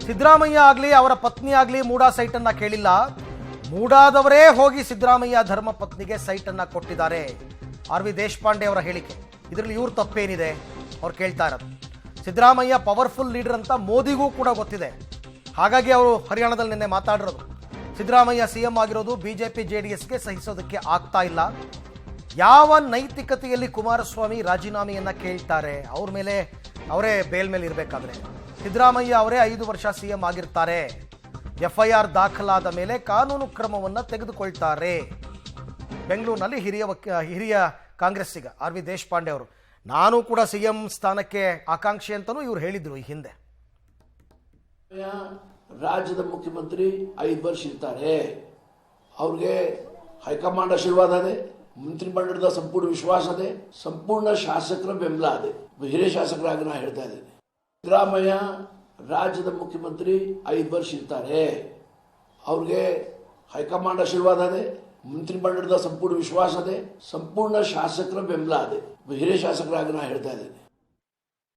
ಸಿದ್ದರಾಮಯ್ಯ ಆಗಲಿ ಅವರ ಪತ್ನಿ ಆಗಲಿ ಮೂಡಾ ಸೈಟನ್ನು ಕೇಳಿಲ್ಲ. ಮೂಡಾದವರೇ ಹೋಗಿ ಸಿದ್ದರಾಮಯ್ಯ ಧರ್ಮ ಪತ್ನಿಗೆ ಸೈಟನ್ನು ಕೊಟ್ಟಿದ್ದಾರೆ. ಆರ್ ವಿ ದೇಶಪಾಂಡೆ ಅವರ ಹೇಳಿಕೆ. ಇದರಲ್ಲಿ ಇವ್ರ ತಪ್ಪೇನಿದೆ ಅವ್ರು ಕೇಳ್ತಾ ಇರೋದು. ಸಿದ್ದರಾಮಯ್ಯ ಪವರ್ಫುಲ್ ಲೀಡರ್ ಅಂತ ಮೋದಿಗೂ ಕೂಡ ಗೊತ್ತಿದೆ. ಹಾಗಾಗಿ ಅವರು ಹರಿಯಾಣದಲ್ಲಿ ನಿನ್ನೆ ಮಾತಾಡಿರೋದು. ಸಿದ್ದರಾಮಯ್ಯ ಸಿಎಂ ಆಗಿರೋದು ಬಿಜೆಪಿ ಜೆಡಿಎಸ್ಗೆ ಸಹಿಸೋದಕ್ಕೆ ಆಗ್ತಾ ಇಲ್ಲ. ಯಾವ ನೈತಿಕತೆಯಲ್ಲಿ ಕುಮಾರಸ್ವಾಮಿ ರಾಜೀನಾಮೆಯನ್ನ ಕೇಳ್ತಾರೆ? ಅವ್ರ ಮೇಲೆ ಅವರೇ ಬೇಲ್ ಮೇಲೆ ಇರಬೇಕಾದ್ರೆ ಸಿದ್ದರಾಮಯ್ಯ ಅವರೇ 5 ವರ್ಷ ಸಿಎಂ ಆಗಿರ್ತಾರೆ. FIR ದಾಖಲಾದ ಮೇಲೆ ಕಾನೂನು ಕ್ರಮವನ್ನು ತೆಗೆದುಕೊಳ್ತಾರೆ. ಬೆಂಗಳೂರಿನಲ್ಲಿ ಹಿರಿಯ ಕಾಂಗ್ರೆಸ್ಸಿಗ ಆರ್ ವಿ ದೇಶಪಾಂಡೆ ಅವರು, ನಾನು ಕೂಡ ಸಿಎಂ ಸ್ಥಾನಕ್ಕೆ ಆಕಾಂಕ್ಷಿ ಅಂತಲೂ ಇವ್ರು ಹೇಳಿದ್ರು ಈ ಹಿಂದೆ. ರಾಜ್ಯದ ಮುಖ್ಯಮಂತ್ರಿ 5 ವರ್ಷ ಇರ್ತಾರೆ. ಅವ್ರಿಗೆ ಹೈಕಮಾಂಡ್ ಆಶೀರ್ವಾದ ಇದೆ, ಮಂತ್ರಿಮಂಡಲದ ಸಂಪೂರ್ಣ ವಿಶ್ವಾಸ ಇದೆ, ಸಂಪೂರ್ಣ ಶಾಸಕರ ಬೆಂಬಲ ಇದೆ. ಹಿರಿಯ ಶಾಸಕರಾಗಿ ನಾ ಹೇಳ್ತಾ ಇದ್ದೇನೆ, ಸಿದ್ದರಾಮಯ್ಯ ರಾಜ್ಯದ ಮುಖ್ಯಮಂತ್ರಿ 5 ವರ್ಷ ಇರ್ತಾರೆ. ಅವ್ರಿಗೆ ಹೈಕಮಾಂಡ್ ಆಶೀರ್ವಾದ ಇದೆ, ಮಂತ್ರಿಮಂಡಲದ ಸಂಪೂರ್ಣ ವಿಶ್ವಾಸ ಇದೆ, ಸಂಪೂರ್ಣ ಶಾಸಕರ ಬೆಂಬಲ ಇದೆ. ಹಿರಿಯ ಶಾಸಕರಾಗಿ ನಾ ಹೇಳ್ತಾ ಇದ್ದೇನೆ.